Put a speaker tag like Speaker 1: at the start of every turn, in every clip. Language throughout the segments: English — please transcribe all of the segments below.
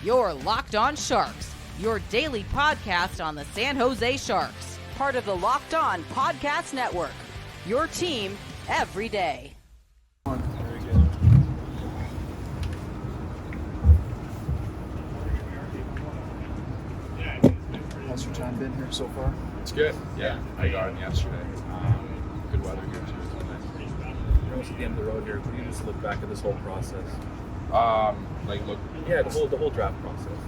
Speaker 1: Your Locked On Sharks, your daily podcast on the San Jose Sharks, part of the Locked On Podcast Network, your team every day.
Speaker 2: Very good. How's your time been here so far?
Speaker 3: It's good. Yeah, I got in yesterday. Good weather here too.
Speaker 2: We're almost at the end of the road here. Can you just look back at this whole process?
Speaker 3: Yeah,
Speaker 2: the whole draft process.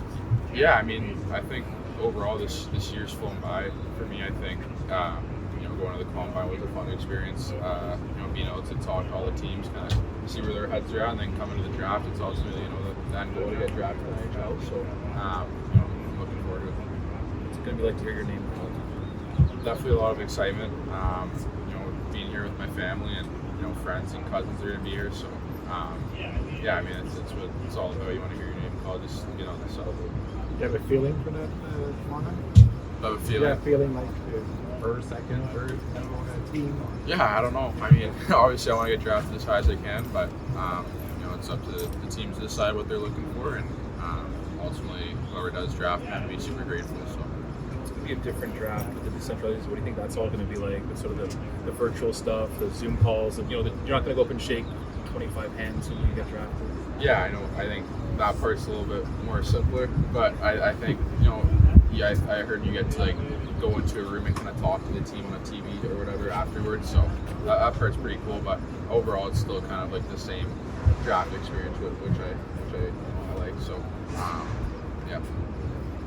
Speaker 3: Yeah, I mean, I think overall this year's flown by for me. I think going to the combine was a fun experience. Being able to talk to all the teams, kind of see where their heads are at, and then coming to the draft. It's ultimately the end goal to get drafted in the NHL. So I'm looking forward to it.
Speaker 2: What's it going to be like to hear your name called?
Speaker 3: Definitely a lot of excitement. Being here with my family and friends and cousins are going to be here. So yeah, I mean it's what it's all about. You want to hear your name called, just celebrate.
Speaker 4: You have a feeling for that, Mona?
Speaker 3: Have a feeling?
Speaker 4: Yeah, feeling like first, second, third, team?
Speaker 3: Yeah, I don't know. I mean, obviously I want to get drafted as high as I can, but it's up to the teams to decide what they're looking for, and ultimately whoever does draft, I'm going to be super grateful. So
Speaker 2: It's going to be a different draft with the decentralized. What do you think that's all going to be like? The sort of the virtual stuff, the Zoom calls, and you're not going to go up and shake 25 hands when you get drafted.
Speaker 3: Yeah, I know. I think that part's a little bit more simpler, but I think I heard you get to go into a room and kind of talk to the team on a TV or whatever afterwards. So that part's pretty cool. But overall, it's still kind of like the same draft experience, which I like. So yeah.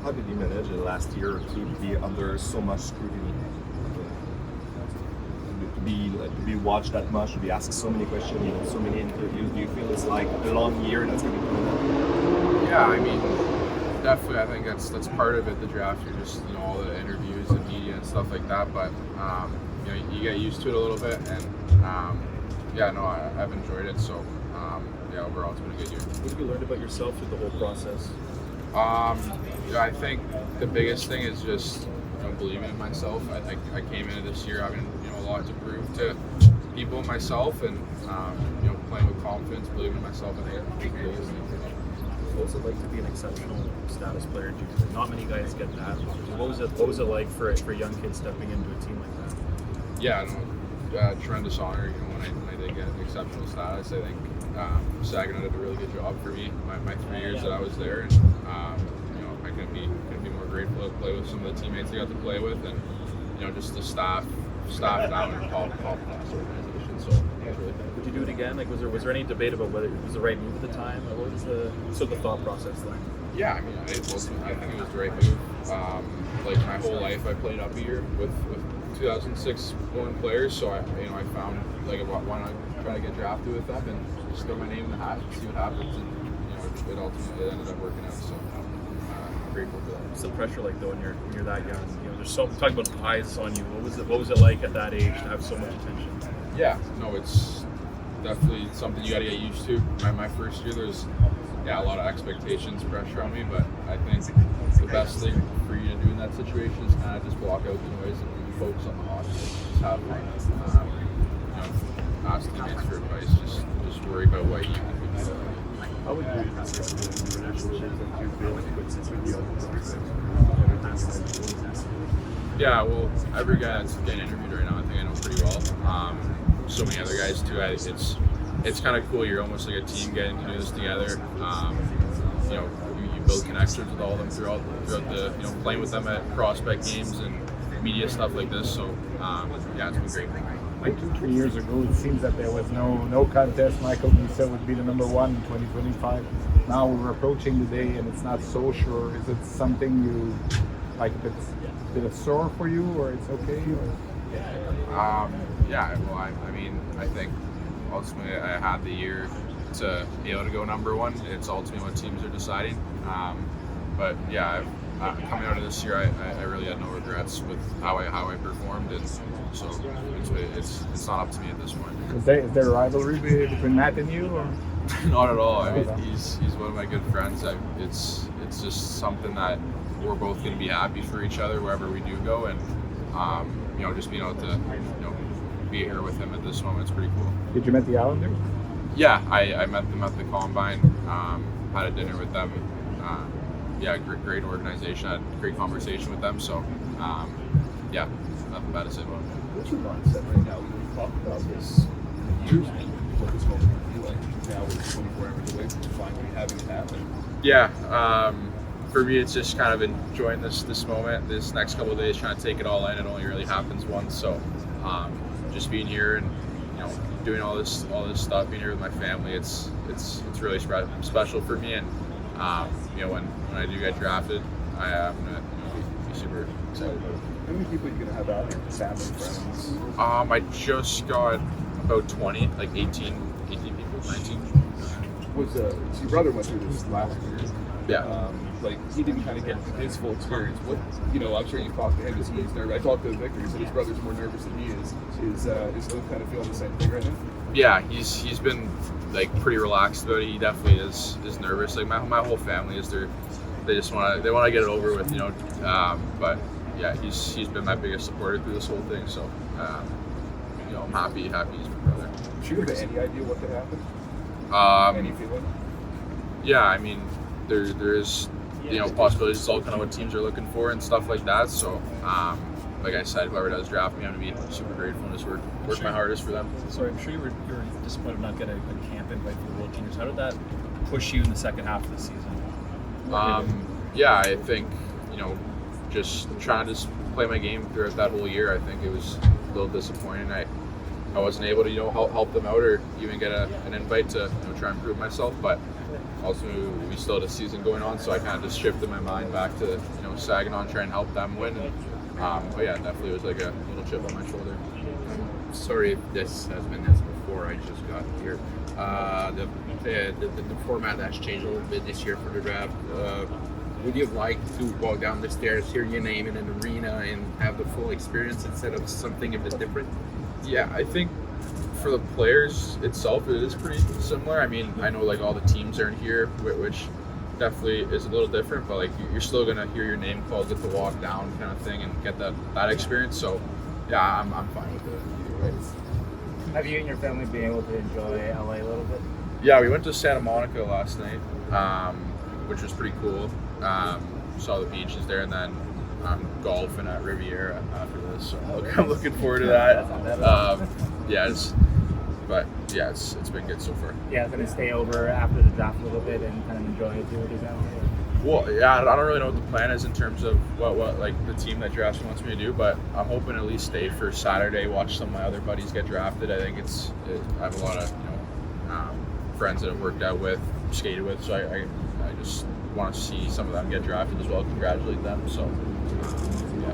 Speaker 5: How did you manage the last year to be under so much scrutiny? To be watched that much, to be asked so many questions, so many interviews. Do you feel it's like a long year that's going to be?
Speaker 3: Yeah, I mean, definitely. I think that's part of it. The draft, you're just all the interviews and media and stuff like that. But you get used to it a little bit, and I've enjoyed it. So overall, it's been a good year.
Speaker 2: What have you learned about yourself through the whole process?
Speaker 3: I think the biggest thing is just believing in myself. I came into this year having a lot to prove to people and myself, and playing with confidence, believing in myself. I think it's the biggest thing for me.
Speaker 2: What was it like to be an exceptional status player in junior? Not many guys get that. What was it like for young kids stepping into a team like that?
Speaker 3: Yeah, tremendous honor. When I did get exceptional status, I think Saginaw did a really good job for me. My 3 years that I was there, and I couldn't be more grateful to play with some of the teammates I got to play with, and just the staff down in top class organization. So it was really good.
Speaker 2: Would you do it again? Was there any debate about whether it was the right move at the time? Or what was the thought process like?
Speaker 3: Yeah, I mean, I think it was the right move. My whole life, I played up a year with 2006 born players, so I found why not try to get drafted with them and just throw my name in the hat and see what happens, and it ultimately ended up working out. So I'm grateful for that.
Speaker 2: What's the pressure like though when you're that young? There's so talking about eyes on you. What was it like at that age to have so much attention?
Speaker 3: Yeah, no, it's definitely something you got to get used to. My first year, there's a lot of expectations, pressure on me, but I think the best thing for you to do in that situation is kind of just block out the noise and focus on the hockey. Just have fun. Ask teammates for advice. Just worry about what you can do.
Speaker 4: How would you describe the relationships that you've built with the other prospects?
Speaker 3: Yeah, well, every guy that's getting interviewed right now, I think I know pretty well. So many other guys too. It's kind of cool. You're almost like a team getting to do this together. You build connections with all of them throughout the playing with them at prospect games and media stuff like this. So it's been great.
Speaker 4: Like 2-3 years ago, it seems that there was no contest. Michael Misa would be the number one in 2025. Now we're approaching the day, and it's not so sure. Is it something you like? It's a bit of sore for you, or it's okay?
Speaker 3: Well, I mean, I think ultimately I had the year to be able to go number one. It's ultimately what teams are deciding. But coming out of this year, I really had no regrets with how I performed, and so it's not up to me at this point.
Speaker 4: Is there a rivalry between Matt and you, or?
Speaker 3: Not at all. I mean, he's one of my good friends. It's just something that we're both going to be happy for each other wherever we do go, and just being able to be here with him at this moment is pretty cool.
Speaker 4: Did you meet the Islanders?
Speaker 3: Yeah, I met them at the Combine. Had a dinner with them yeah, great organization. I had a great conversation with them. So yeah, nothing bad to say about it.
Speaker 6: What's your mindset right now? We've talked about this years ago. What this moment would be like. Now we're 24 hours away from finally having it happen.
Speaker 3: Yeah, for me, it's just kind of enjoying this moment, this next couple of days, trying to take it all in. It only really happens once, so just being here and doing all this stuff, being here with my family, it's really special for me. And when I do get drafted, I am gonna be super excited about it.
Speaker 6: How many people are you gonna have out here? Family, friends?
Speaker 3: I just got about 20, like 18 people, 19.
Speaker 6: So your brother went through this last year.
Speaker 3: Yeah.
Speaker 6: Like he didn't kind of get his full experience. What I'm sure you talked to him. Is he's nervous? I talked to Victor. He said his brother's more nervous than he is. Is Luke kind of feeling the same thing right now?
Speaker 3: Yeah, he's been like pretty relaxed about it. He definitely is nervous. Like my whole family is there. They just want to get it over with, But yeah, he's been my biggest supporter through this whole thing. So I'm happy he's my brother.
Speaker 6: Do you have any idea what could happen? Any feeling?
Speaker 3: Yeah, I mean there is possibilities. It's all kind of what teams are looking for and stuff like that. So like I said, whoever does draft me, I'm gonna be super grateful and just work my hardest for them.
Speaker 2: Sorry, I'm sure you were disappointed not getting a camp invite for the World Juniors. How did that push you in the second half of the season?
Speaker 3: Yeah, I think just trying to just play my game throughout that whole year. I think it was a little disappointing. I wasn't able to help them out or even get an invite to try and prove myself, but also we still had a season going on, so I kind of just shifted my mind back to Saginaw and try and help them win. But yeah, definitely was like a little chip on my shoulder.
Speaker 7: Sorry if this has been asked before, I just got here. The format has changed a little bit this year for the draft. Would you have liked to walk down the stairs, hear your name in an arena, and have the full experience instead of something a bit different?
Speaker 3: Yeah, I think for the players itself, it is pretty similar. I mean, I know like all the teams aren't here, which definitely is a little different, but like you're still gonna hear your name called, get to walk down kind of thing, and get that experience. So yeah, I'm fine with it either way.
Speaker 8: Have you and your family been able to enjoy LA a little bit?
Speaker 3: Yeah, we went to Santa Monica last night, which was pretty cool. Saw the beaches there, and then I'm golfing at Riviera after this, so I'm looking forward to that. It's been good so far.
Speaker 8: Yeah, going to stay over after the draft a little bit and kind of enjoy it too with your family.
Speaker 3: Well, yeah, I don't really know what the plan is in terms of what like the team that drafts wants me to do, but I'm hoping to at least stay for Saturday, watch some of my other buddies get drafted. I think I have a lot of friends that I've worked out with, skated with, so I just want to see some of them get drafted as well, congratulate them. So yeah.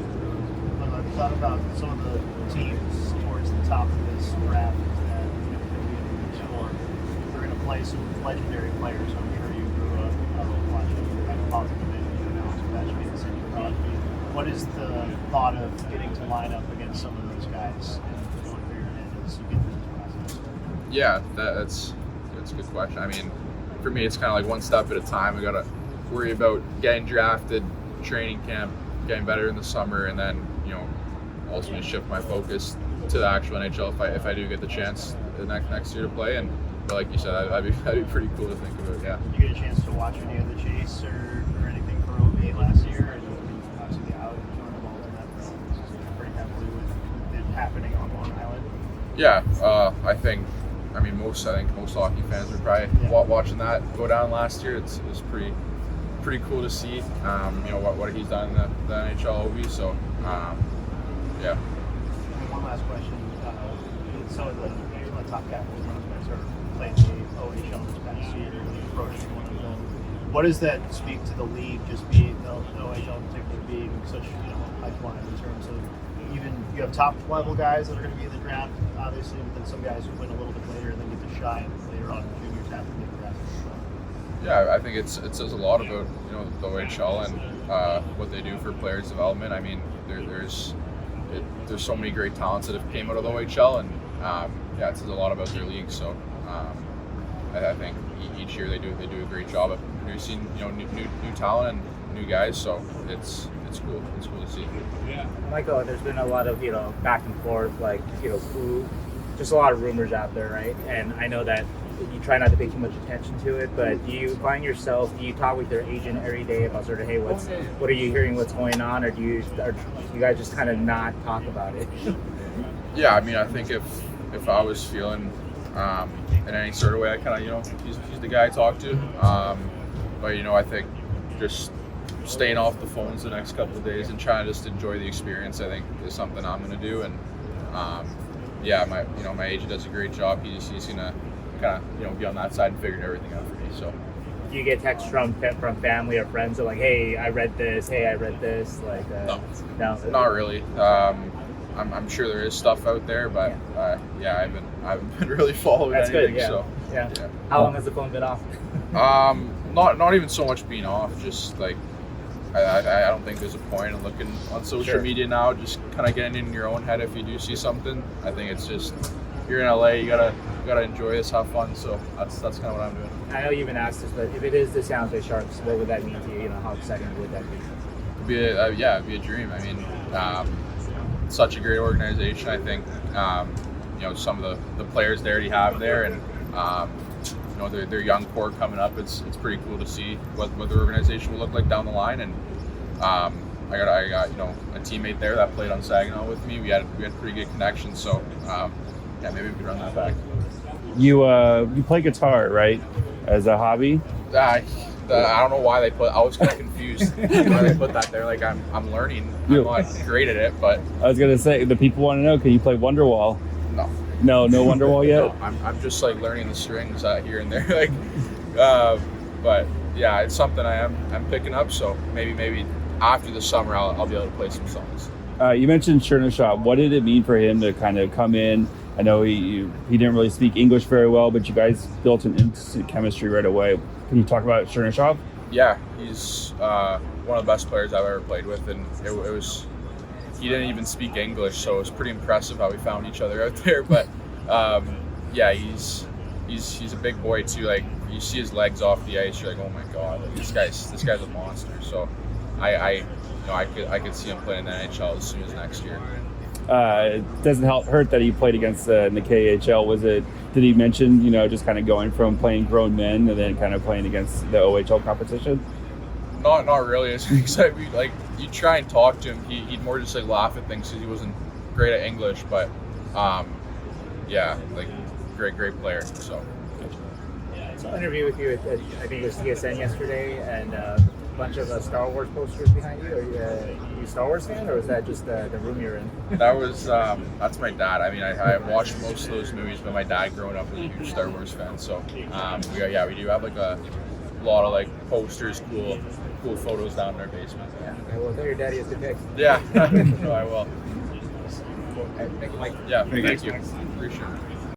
Speaker 9: I've thought about some of the teams towards the top of this draft that they're going to play some legendary players. I'm sure you grew up watching Positive Vision now, so that should be the same for you. What is the thought of getting to line up against some of those guys and going through your head as you get through this process?
Speaker 3: Yeah, that's a good question. I mean, for me, it's kind of like one step at a time. We got to worry about getting drafted, training camp, getting better in the summer, and then ultimately shift my focus to the actual NHL if I do get the chance the next year to play. And but like you said, that'd be pretty cool to think about. Yeah.
Speaker 9: Did you get a chance to watch any of the Chase or anything for OB last year? And obviously the Island joined involved in that pretty heavily with it happening on Long Island.
Speaker 3: Yeah, I think most hockey fans were probably watching that go down last year. It was pretty cool to see. What he's done in the NHL OB. So yeah.
Speaker 9: One last question. Some of the top Capitals runners are playing the OHL this past year, approaching one of them. What does that speak to the league, just being the OHL in particular being such a pipeline in terms of even you have top level guys that are going to be in the draft, obviously, but then some guys who win a little bit later and then get to shine later on in juniors have to get drafted.
Speaker 3: Yeah, I think it says a lot about the OHL and what they do for players' development. I mean, there's so many great talents that have came out of the OHL, and it says a lot about their league. So I think each year they do a great job of producing new talent and new guys. So it's cool. It's cool to see.
Speaker 8: Michael, there's been a lot of back and forth, like who just a lot of rumors out there, right? And I know that you try not to pay too much attention to it, but do you find yourself, do you talk with your agent every day about sort of, hey, what are you hearing, what's going on, or do you guys just kind of not talk about it?
Speaker 3: Yeah, I mean, I think if I was feeling in any sort of way, I kind of, he's the guy I talk to. But I think just staying off the phones the next couple of days and trying to just enjoy the experience, I think, is something I'm going to do. And yeah, my agent does a great job. He's gonna kind of be on that side and figuring everything out for me. So.
Speaker 8: Do you get texts from family or friends that are like, hey, I read this, like
Speaker 3: No,
Speaker 8: not
Speaker 3: really. I'm sure there is stuff out there, but yeah, I haven't been really following
Speaker 8: That's
Speaker 3: anything.
Speaker 8: Good, yeah.
Speaker 3: So
Speaker 8: yeah. How long has the phone been off?
Speaker 3: Not even so much being off, just like I don't think there's a point in looking on social media now. Just kind of getting in your own head if you do see something. I think it's just you're in LA, you gotta enjoy this, have fun. So that's kind of what I'm doing.
Speaker 8: I know you've been asked this, but if it is the San Jose Sharks, what would that mean to you? How exciting would that be?
Speaker 3: It'd be a dream. I mean, such a great organization. I think some of the players they already have there, and their young core coming up. It's pretty cool to see what the organization will look like down the line. And I got a teammate there that played on Saginaw with me. We had pretty good connections. So maybe we could run that back.
Speaker 10: You play guitar, right, as a hobby?
Speaker 3: I don't know why they put. I was kind of confused why they put that there. Like I'm learning. I'm not great at it, but
Speaker 10: I was gonna say the people want to know. Can you play Wonderwall? No Wonderwall yet.
Speaker 3: No, I'm just like learning the strings here and there. Like, but yeah, it's something I'm picking up. So maybe after the summer I'll be able to play some songs.
Speaker 10: You mentioned Chernyshov. What did it mean for him to kind of come in? I know he didn't really speak English very well, but you guys built an instant chemistry right away. Can you talk about Chernyshov?
Speaker 3: Yeah, he's one of the best players I've ever played with, and it was. He didn't even speak English, so it was pretty impressive how we found each other out there. But yeah, he's a big boy too. Like you see his legs off the ice, you're like, oh my god, like, this guy's a monster. So I could see him playing in the NHL as soon as next year.
Speaker 10: It doesn't hurt that he played against in the KHL. Did he mention just kind of going from playing grown men and then kind of playing against the OHL competition?
Speaker 3: Not really. It's exciting. Like you try and talk to him, he'd more just like laugh at things because he wasn't great at English. But yeah, like great player. So.
Speaker 8: So I interviewed with you at I think it was TSN yesterday, and a bunch of Star Wars posters behind you. Are you a Star Wars fan, or was that just the room you're in?
Speaker 3: That was that's my dad. I mean, I watched most of those movies, but my dad growing up was a huge Star Wars fan. So we do have like a lot of like posters, cool photos down in our basement.
Speaker 8: Yeah, well, tell your daddy is the pick.
Speaker 3: Yeah, no, I will.
Speaker 8: Thank you, Mike.
Speaker 3: Yeah, thank you. Appreciate it.